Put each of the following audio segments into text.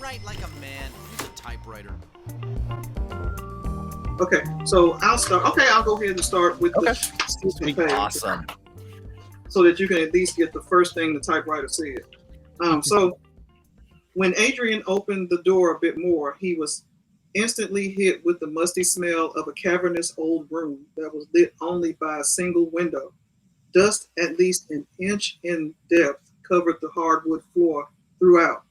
Write like a man. Use a typewriter. Okay, so I'll start. Okay, I'll go ahead and start with the page, Awesome. so that you can at least get the first thing the typewriter said. So when Adrian opened the door a bit more, he was instantly hit with the musty smell of a cavernous old room that was lit only by a single window. Dust at least an inch in depth covered the hardwood floor throughout.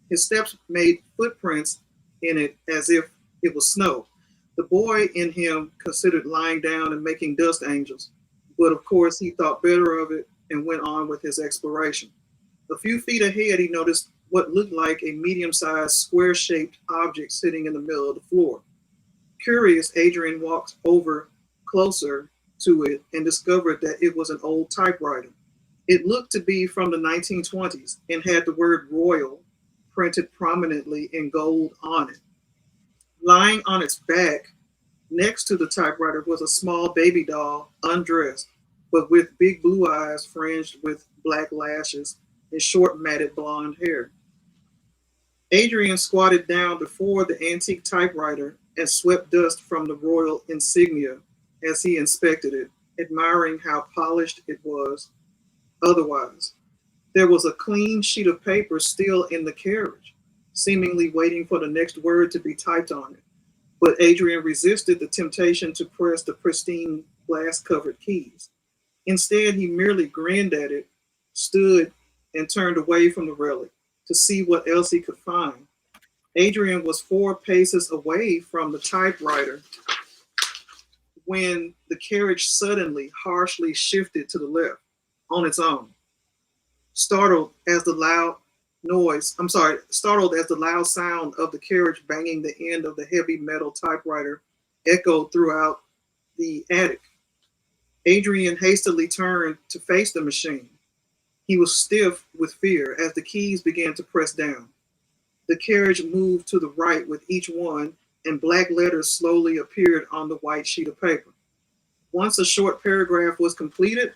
His steps made footprints in it as if it was snow. The boy in him considered lying down and making dust angels, but of course he thought better of it and went on with his exploration. A few feet ahead, he noticed what looked like a medium-sized square-shaped object sitting in the middle of the floor. Curious, Adrian walked over closer to it and discovered that it was an old typewriter. It looked to be from the 1920s and had the word Royal printed prominently in gold on it. Lying on its back next to the typewriter was a small baby doll, undressed, but with big blue eyes fringed with black lashes and short matted blonde hair. Adrian squatted down before the antique typewriter and swept dust from the royal insignia as he inspected it, admiring how polished it was otherwise. There was a clean sheet of paper still in the carriage, seemingly waiting for the next word to be typed on it. But Adrian resisted the temptation to press the pristine glass-covered keys. Instead, he merely grinned at it, stood, and turned away from the relic to see what else he could find. Adrian was 4 paces away from the typewriter when the carriage suddenly, harshly shifted to the left on its own. Startled as the loud sound of the carriage banging the end of the heavy metal typewriter echoed throughout the attic. Adrian hastily turned to face the machine. He was stiff with fear as the keys began to press down. The carriage moved to the right with each one, and black letters slowly appeared on the white sheet of paper. Once a short paragraph was completed,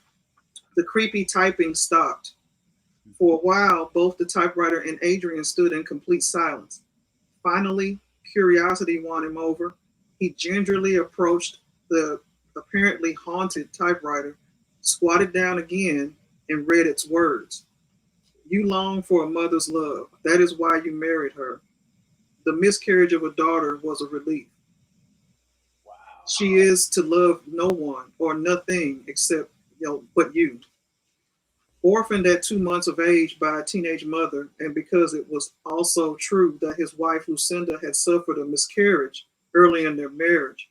the creepy typing stopped. For a while, both the typewriter and Adrian stood in complete silence. Finally, curiosity won him over. He gingerly approached the apparently haunted typewriter, squatted down again, and read its words. You long for a mother's love. That is why you married her. The miscarriage of a daughter was a relief. Wow. She is to love no one or nothing except but you. Orphaned at 2 months of age by a teenage mother, and because it was also true that his wife Lucinda had suffered a miscarriage early in their marriage,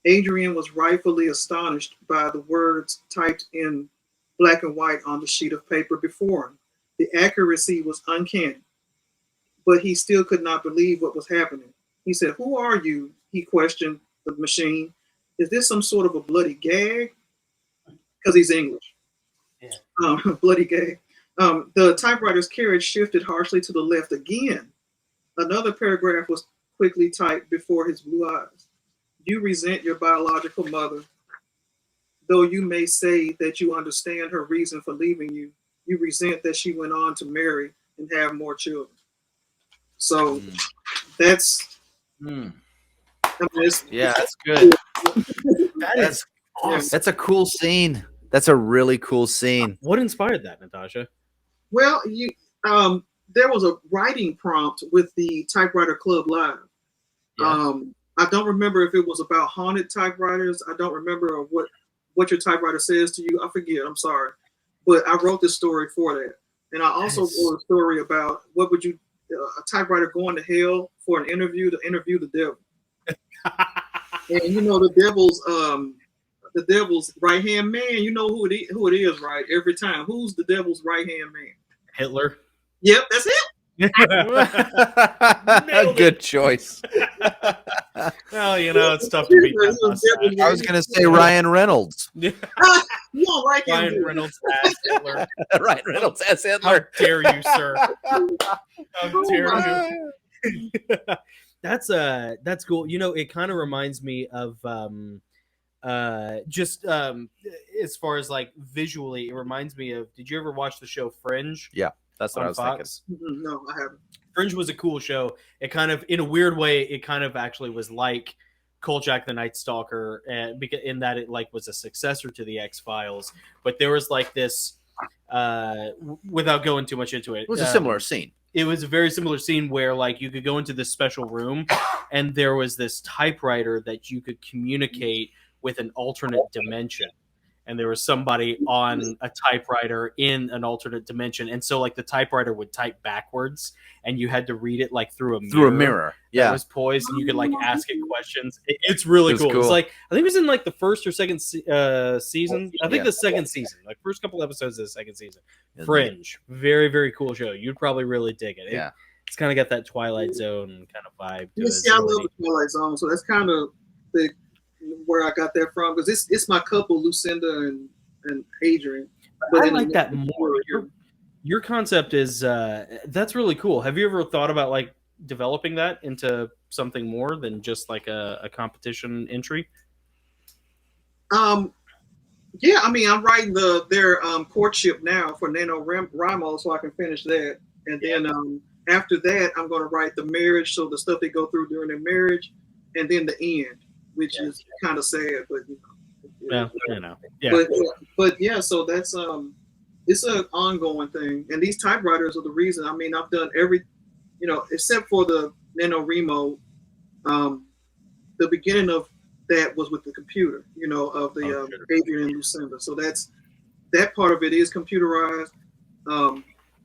Adrian was rightfully astonished by the words typed in black and white on the sheet of paper before him. The accuracy was uncanny, but he still could not believe what was happening. He said, "Who are you?" He questioned the machine. "Is this some sort of a bloody gag?" Because he's English. Yeah. Bloody gag. The typewriter's carriage shifted harshly to the left again. Another paragraph was quickly typed before his blue eyes. You resent your biological mother. Though you may say that you understand her reason for leaving you, you resent that she went on to marry and have more children. So that's, Yeah, that's good. That's awesome. That's a cool scene. That's a really cool scene. What inspired that, Natasha? Well, there was a writing prompt with the Typewriter Club Live. Yeah. I don't remember if it was about haunted typewriters. I don't remember what your typewriter says to you. I forget. I'm sorry. But I wrote this story for that. And I also wrote a story about what would you, a typewriter going to hell for an interview to interview the devil. And the devil's right hand man. You know who it is, right? Every time. Who's the devil's right hand man? Hitler. Yep, that's it. Good choice. Well, it's tough to beat that mustache. I was going to say Ryan Reynolds. You don't like him. Ryan Reynolds as Hitler. Ryan Reynolds as How Hitler. dare you, sir? How dare you? That's cool. It kind of reminds me of as far as like visually, it reminds me of. Did you ever watch the show Fringe? Yeah, that's what I on was Fox? thinking. No, I haven't. Fringe was a cool show. It kind of, in a weird way, it kind of actually was like Kolchak the Night Stalker, and because in that it like was a successor to the X-Files, but there was like this without going too much into it. It was a similar scene. It was a very similar scene where like you could go into this special room and there was this typewriter that you could communicate with an alternate dimension. And there was somebody on a typewriter in an alternate dimension. And so like the typewriter would type backwards and you had to read it like through a mirror. Through a mirror. Yeah. It was poised and you could like ask it questions. It's really cool. It's like, I think it was in like the first or second season. I think the second season, like first couple episodes of the second season. Fringe. Very, very cool show. You'd probably really dig it. Yeah. It's kind of got that Twilight Zone kind of vibe to it. See, I love the Twilight Zone, so that's kind of where I got that from, because it's my couple, Lucinda and Adrian. But I like that more. Your concept is that's really cool. Have you ever thought about like developing that into something more than just like a competition entry? Yeah, I mean, I'm writing their courtship now for NaNoWriMo, so I can finish that, and then after that, I'm going to write the marriage, so the stuff they go through during their marriage, and then the end, which is kind of sad, but But yeah, so that's it's an ongoing thing, and these typewriters are the reason. I mean, I've done every, except for the NaNoWriMo. The beginning of that was with the computer, of the Adrian and Lucinda. So that part of it is computerized,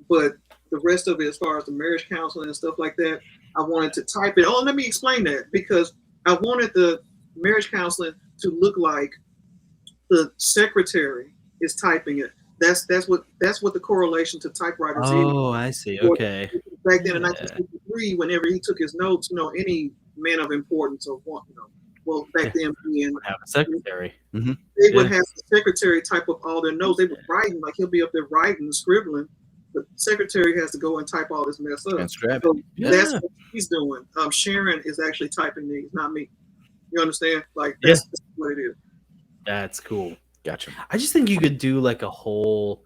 but the rest of it, as far as the marriage counseling and stuff like that, I wanted to type it. Oh, let me explain that, because I wanted the marriage counseling to look like the secretary is typing it. That's what the correlation to typewriters is. Oh, I see. Okay. Back then in 1963, whenever he took his notes, any man of importance or one, well, back then being have a secretary. Mm-hmm. They would have the secretary type up all their notes. They were writing, like he'll be up there writing, scribbling. The secretary has to go and type all this mess up. That's what he's doing. Sharon is actually typing these, not me. You understand? Like that's what it is. That's cool. Gotcha. I just think you could do like a whole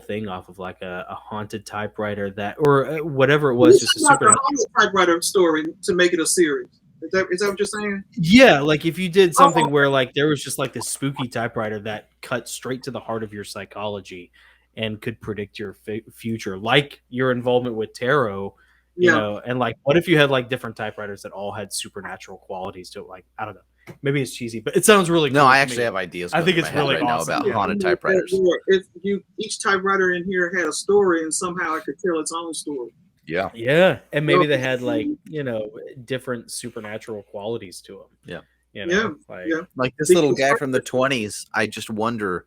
thing off of like a haunted typewriter or whatever it was. Just a super haunted typewriter story to make it a series. Is that what you're saying? Yeah, like if you did something where like there was just like this spooky typewriter that cut straight to the heart of your psychology and could predict your future, like your involvement with tarot, and like what if you had like different typewriters that all had supernatural qualities to it? Like, I don't know. Maybe it's cheesy, but it sounds really cool. No, I actually have ideas. I think it's really awesome about haunted typewriters. If each typewriter in here had a story, and somehow it could tell its own story. Yeah. Yeah, and maybe they had like different supernatural qualities to them. Yeah. Like this little guy from the 20s. I just wonder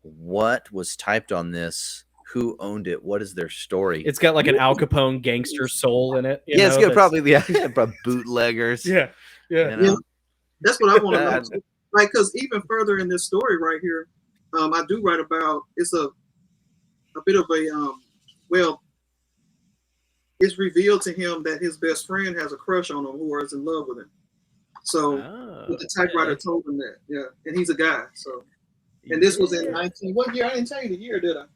what was typed on this. Who owned it? What is their story? It's got like an Al Capone gangster soul in it. It's got probably bootleggers. Yeah. That's what I want to know. Like, because even further in this story right here, I do write about, it's a bit of a, it's revealed to him that his best friend has a crush on him who is in love with him. So the typewriter told him that, and he's a guy. So, and this was in what year? I didn't tell you the year, did I?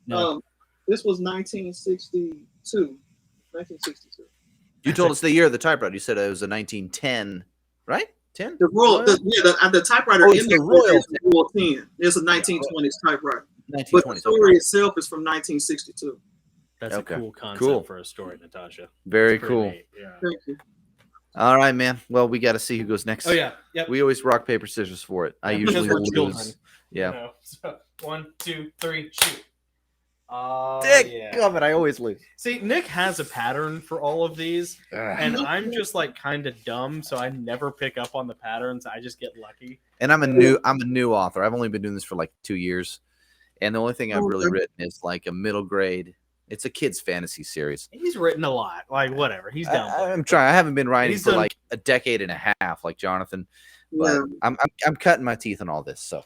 No. This was 1962. 1962. You told us the year of the typewriter. You said it was a 1910, right? 10? The typewriter in the Royal 10. It's a 1920s typewriter. But the story itself is from 1962. That's a cool concept for a story, Natasha. Very cool. Yeah. Thank you. All right, man. Well, we got to see who goes next. Oh, yeah. Yep. We always rock, paper, scissors for it. I usually lose. Yeah. So 1, 2, 3, shoot. God, but I always lose. See, Nick has a pattern for all of these, and I'm just like kind of dumb, so I never pick up on the patterns. I just get lucky. And I'm a new author. I've only been doing this for like 2 years, and the only thing I've really written is like a middle grade. It's a kids' fantasy series. He's written a lot. Like whatever, he's down. I'm trying. I haven't been writing for like a decade and a half, like Jonathan. But I'm cutting my teeth on all this, so.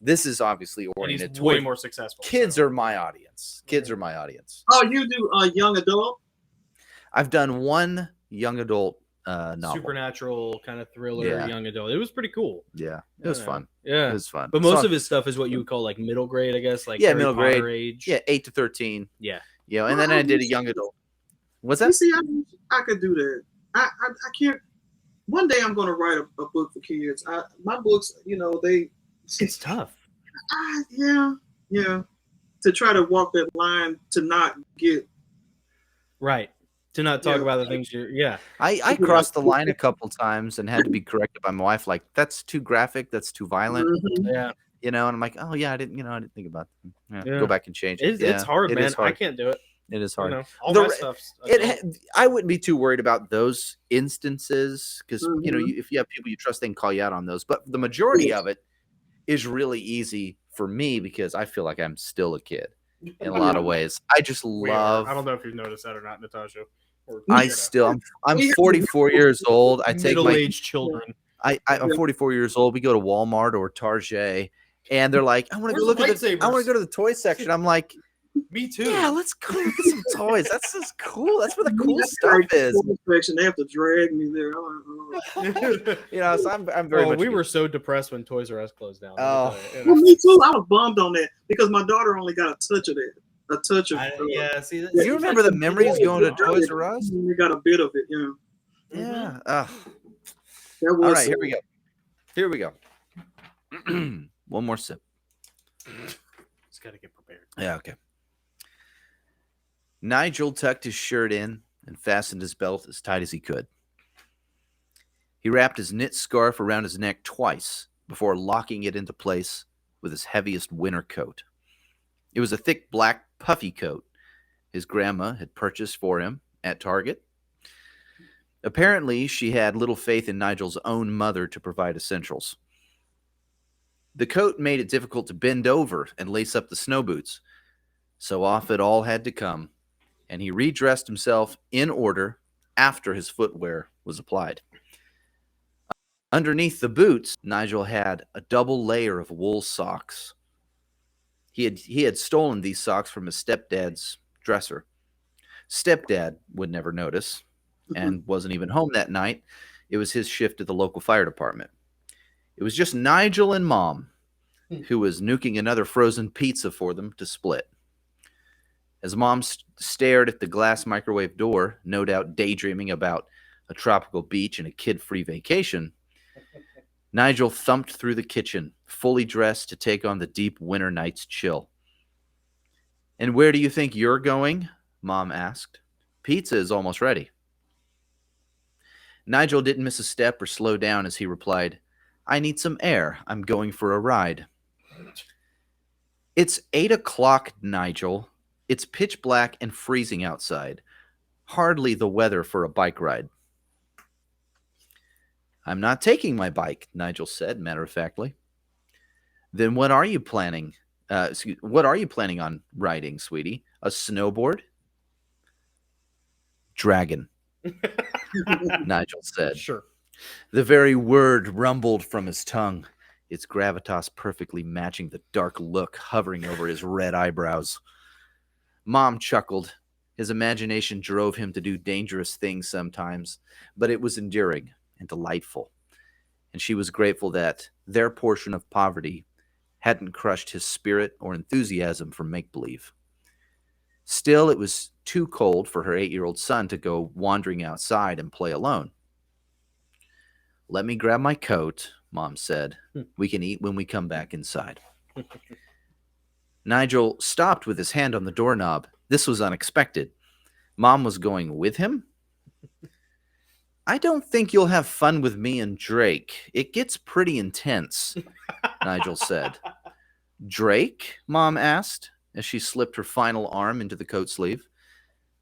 This is obviously oriented way more successful. Kids are my audience. Kids are my audience. Oh, you do young adult? I've done one young adult novel. Supernatural kind of thriller, young adult. It was pretty cool. Yeah, it was fun. Yeah, it was fun. But most of his stuff is what you would call like middle grade, I guess. Like middle grade age. Yeah, 8 to 13. Yeah. And then I did a young adult. What's You that? see, I could do that. I can't. One day I'm going to write a book for kids. My books, It's tough. yeah. To try to walk that line to not get Right. To not talk about the things I crossed the line a couple times and had to be corrected by my wife. Like, that's too graphic. That's too violent. Mhm. Yeah. And I'm like, oh yeah, I didn't think about that. Go back and change it. It's hard, it man. is hard. I can't do it. It is hard. All The my re- stuff's adult. I wouldn't be too worried about those instances because Mhm. if you have people you trust, they can call you out on those. But the majority of it is really easy for me because I feel like I'm still a kid in a lot of ways. I just love. I don't know if you've noticed that or not, Natasha. I'm 44 years old. I take my middle-aged children. I'm 44 years old. We go to Walmart or Target, and they're like, I want to go look at I want to go to the toy section. I'm like, me too. yeah, let's go look at some toys. That's just cool. That's where the cool stuff is. They have to drag me there. So I'm very much. We were so depressed when Toys R Us closed down. Oh, well, me too. I was bummed on that because my daughter only got a touch of that. A touch of. See, do you remember the memories going to Toys R Us? We got a bit of it, Yeah. That was all right, here we go. One more sip. Just got to get prepared. Yeah, okay. Nigel tucked his shirt in and fastened his belt as tight as he could. He wrapped his knit scarf around his neck twice before locking it into place with his heaviest winter coat. It was a thick, black, puffy coat his grandma had purchased for him at Target. Apparently, she had little faith in Nigel's own mother to provide essentials. The coat made it difficult to bend over and lace up the snow boots, so off it all had to come, and he redressed himself in order after his footwear was applied. Underneath the boots, Nigel had a double layer of wool socks. He had stolen these socks from his stepdad's dresser. Stepdad would never notice and wasn't even home that night. It was his shift at the local fire department. It was just Nigel and Mom, who was nuking another frozen pizza for them to split. As Mom stared at the glass microwave door, no doubt daydreaming about a tropical beach and a kid-free vacation, Nigel thumped through the kitchen, fully dressed to take on the deep winter night's chill. "And where do you think you're going?" Mom asked. "Pizza is almost ready." Nigel didn't miss a step or slow down as he replied, "I need some air. I'm going for a ride." "It's 8 o'clock, Nigel. It's pitch black and freezing outside. Hardly the weather for a bike ride." "I'm not taking my bike," Nigel said matter-of-factly. "Then what are you planning? What are you planning on riding, sweetie? A snowboard?" "Dragon," Nigel said. Sure. The very word rumbled from his tongue, its gravitas perfectly matching the dark look hovering over his red eyebrows. Mom chuckled. His imagination drove him to do dangerous things sometimes, but it was endearing and delightful, and she was grateful that their portion of poverty hadn't crushed his spirit or enthusiasm for make-believe. Still, it was too cold for her 8-year-old son to go wandering outside and play alone. "Let me grab my coat," Mom said. "We can eat when we come back inside." Nigel stopped with his hand on the doorknob. This was unexpected. Mom was going with him? "I don't think you'll have fun with me and Drake. It gets pretty intense," Nigel said. "Drake?" Mom asked as she slipped her final arm into the coat sleeve.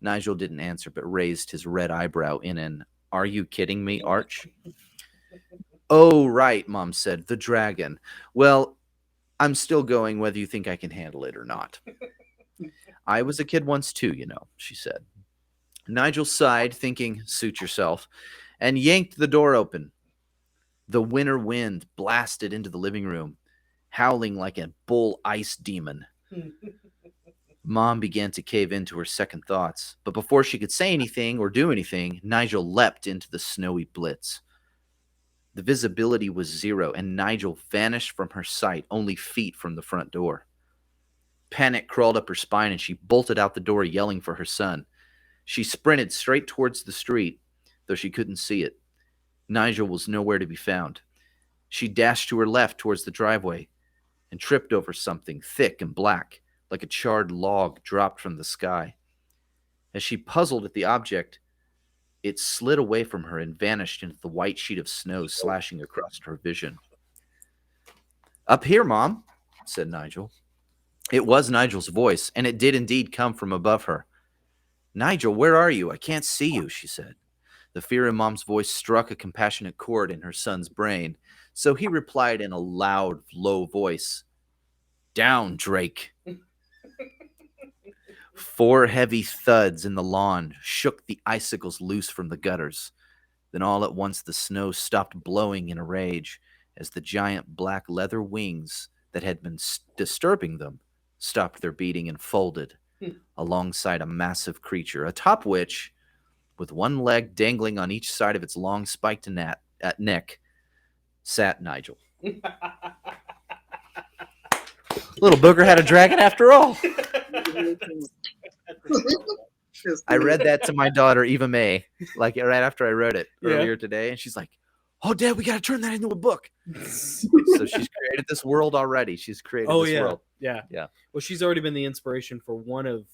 Nigel didn't answer but raised his red eyebrow in an "Are you kidding me?" arch. "Oh, right," Mom said. "The dragon. Well, I'm still going whether you think I can handle it or not." "I was a kid once too, she said. Nigel sighed, thinking, suit yourself, and yanked the door open. The winter wind blasted into the living room, howling like a bull ice demon. Mom began to cave into her second thoughts, but before she could say anything or do anything, Nigel leapt into the snowy blitz. The visibility was zero, and Nigel vanished from her sight only feet from the front door. Panic crawled up her spine, and she bolted out the door, yelling for her son. She sprinted straight towards the street, though she couldn't see it. Nigel was nowhere to be found. She dashed to her left towards the driveway and tripped over something thick and black, like a charred log dropped from the sky. As she puzzled at the object, it slid away from her and vanished into the white sheet of snow slashing across her vision. "Up here, Mom," said Nigel. It was Nigel's voice, and it did indeed come from above her. "Nigel, where are you? I can't see you," she said. The fear in Mom's voice struck a compassionate chord in her son's brain, so he replied in a loud, low voice, "Down, Drake." 4 heavy thuds in the lawn shook the icicles loose from the gutters. Then all at once the snow stopped blowing in a rage as the giant black leather wings that had been disturbing them stopped their beating and folded alongside a massive creature, atop which, with one leg dangling on each side of its long spiked neck, sat Nigel. Little booger had a dragon after all. I read that to my daughter, Eva May, like right after I wrote it earlier today, and she's like, "Oh, Dad, we got to turn that into a book." So she's created this world already. She's created this world. Yeah. Well, she's already been the inspiration for one of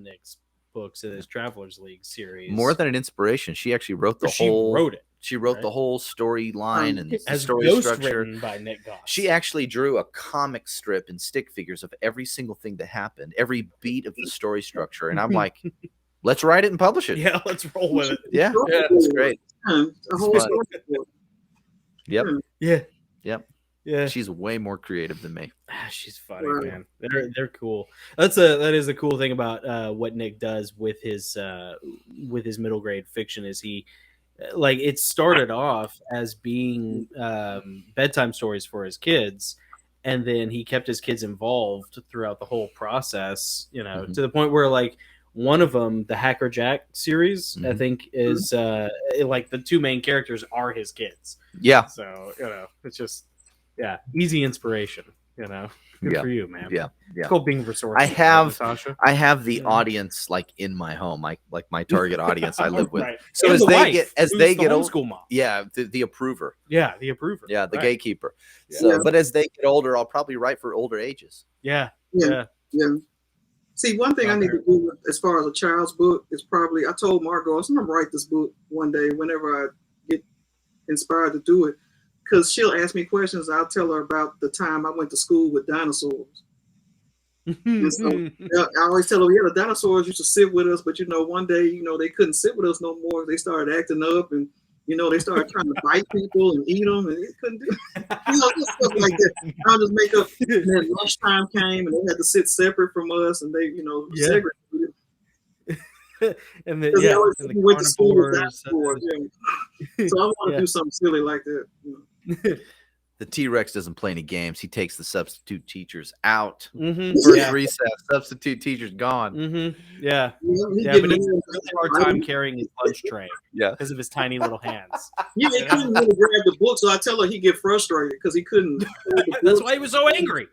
Nick's books in his Travelers League series. More than an inspiration, she actually wrote the she whole. wrote it. She wrote the whole storyline and the as story ghost structure. written by Nick Goss. She actually drew a comic strip and stick figures of every single thing that happened, every beat of the story structure. And I'm like, let's write it and publish it. Yeah, let's roll with it. Yeah, it's great. A whole It's story. Yep. Yeah. She's way more creative than me. She's funny, man. They're cool. That is a cool thing about what Nick does with his middle grade fiction. Is he like it started off as being bedtime stories for his kids, and then he kept his kids involved throughout the whole process. You know, to the point where like one of them, the Hacker Jack series, I think is like the 2 main characters are his kids. Yeah. So it's just easy inspiration. Good for you, man. Yeah. It's called being resourceful. I have Natasha. audience like in my home, like my target audience I live with. Right. So And as the they wife, get the old, homeschool mom. yeah, the approver. Yeah, the approver. Yeah, the Right. gatekeeper. So, but as they get older, I'll probably write for older ages. Yeah. See, one thing I need to do as far as a child's book is probably, I told Margot, I'm going to write this book one day whenever I get inspired to do it. Because she'll ask me questions. I'll tell her about the time I went to school with dinosaurs. And so I always tell her, the dinosaurs used to sit with us, but one day, they couldn't sit with us no more. They started acting up and, they started trying to bite people and eat them, and they couldn't do just stuff like that. I'll just make up. And then lunchtime came, and they had to sit separate from us, and they, segregated. And then we went to school with dinosaurs. So I want to do something silly like that. The T-Rex doesn't play any games. He takes the substitute teachers out. First recess, substitute teachers gone. Yeah, but he has a really hard time carrying his lunch tray. Yeah, because of his tiny little hands. He couldn't really grab the book, so I tell her he get frustrated because he couldn't. That's why he was so angry.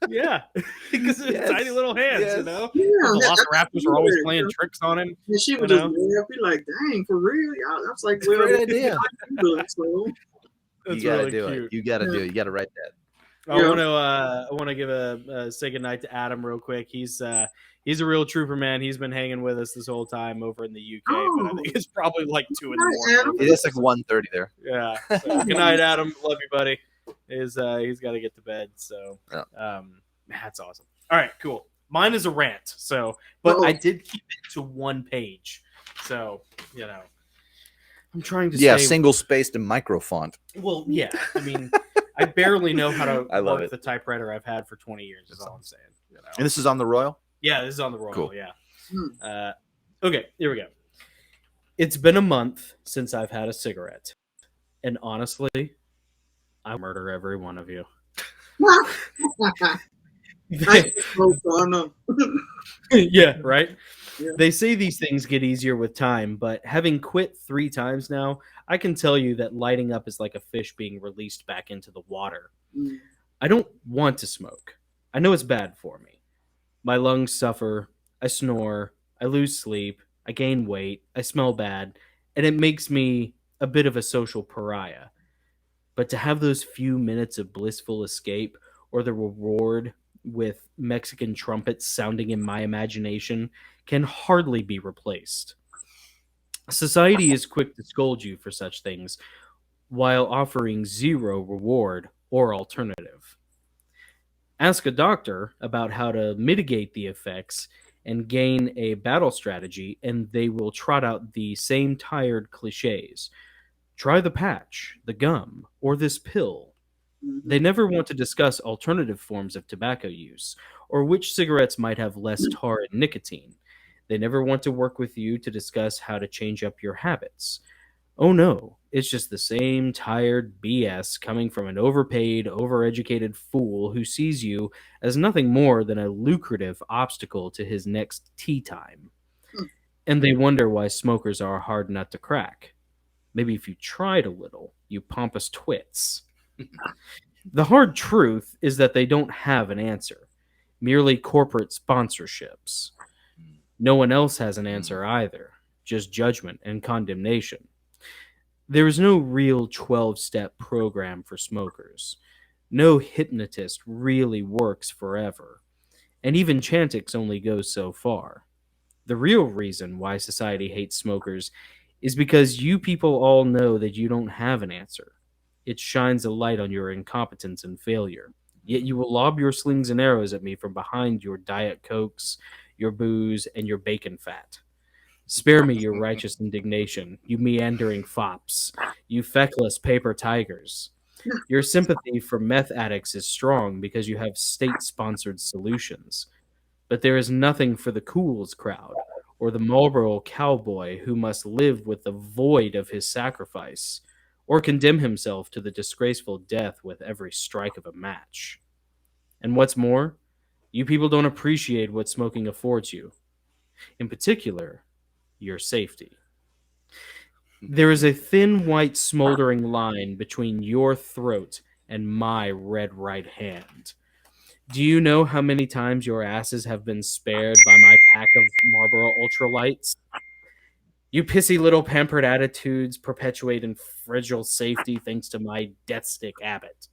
Yeah, because of his tiny little hands. Yeah, the Velociraptors were always playing tricks on him. And she would just be like, "Dang, for real?" I was like, "Well, great idea." That's you gotta really do cute. it. You gotta do it. You gotta write that. I want to give a say goodnight to Adam real quick. He's a real trooper, man. He's been hanging with us this whole time over in the UK, but I think it's probably like 2 in the morning. It is like 1:30 there. Yeah. So, good night, Adam. Love you, buddy. He's got to get to bed. So that's awesome. All right, cool. Mine is a rant. So, but I did keep it to 1 page. So I'm trying to say single spaced and micro font. Well, yeah. I mean, I barely know how to love work the typewriter I've had for 20 years. Is all I'm saying. And this is on the Royal? Yeah, this is on the Royal. Cool. Yeah. Okay, here we go. It's been a month since I've had a cigarette, and honestly, I murder every one of you. Yeah, right. Yeah. They say these things get easier with time, but having quit 3 times now, I can tell you that lighting up is like a fish being released back into the water. I don't want to smoke. I know it's bad for me. My lungs suffer. I snore. I lose sleep, I gain weight, I smell bad, and it makes me a bit of a social pariah. But to have those few minutes of blissful escape or the reward with Mexican trumpets sounding in my imagination can hardly be replaced. Society is quick to scold you for such things while offering zero reward or alternative. Ask a doctor about how to mitigate the effects and gain a battle strategy, and they will trot out the same tired cliches. Try the patch, the gum, or this pill. They Mhm. never want to discuss alternative forms of tobacco use or which cigarettes might have less tar and nicotine. They never want to work with you to discuss how to change up your habits. Oh no, it's just the same tired BS coming from an overpaid, overeducated fool who sees you as nothing more than a lucrative obstacle to his next tea time. And they wonder why smokers are a hard nut to crack. Maybe if you tried a little, you pompous twits. The hard truth is that they don't have an answer, merely corporate sponsorships. No one else has an answer either, just judgment and condemnation. There is no real 12-step program for smokers. No hypnotist really works forever, and even Chantix only goes so far. The real reason why society hates smokers is because you people all know that you don't have an answer. It shines a light on your incompetence and failure. Yet you will lob your slings and arrows at me from behind your Diet Cokes, your booze, and your bacon fat. Spare me your righteous indignation, you meandering fops, you feckless paper tigers. Your sympathy for meth addicts is strong because you have state sponsored solutions. But there is nothing for the cools crowd or the Marlboro cowboy who must live with the void of his sacrifice or condemn himself to the disgraceful death with every strike of a match. And what's more, you people don't appreciate what smoking affords you, in particular, your safety. There is a thin white smoldering line between your throat and my red right hand. Do you know how many times your asses have been spared by my pack of Marlboro Ultralights? You pissy little pampered attitudes perpetuate in fragile safety thanks to my death stick habit.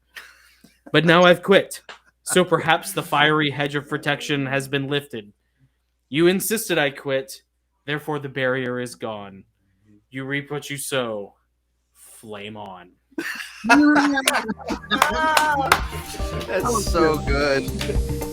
But now I've quit, so perhaps the fiery hedge of protection has been lifted. You insisted I quit, therefore the barrier is gone. You reap what you sow. Flame on. That's so good.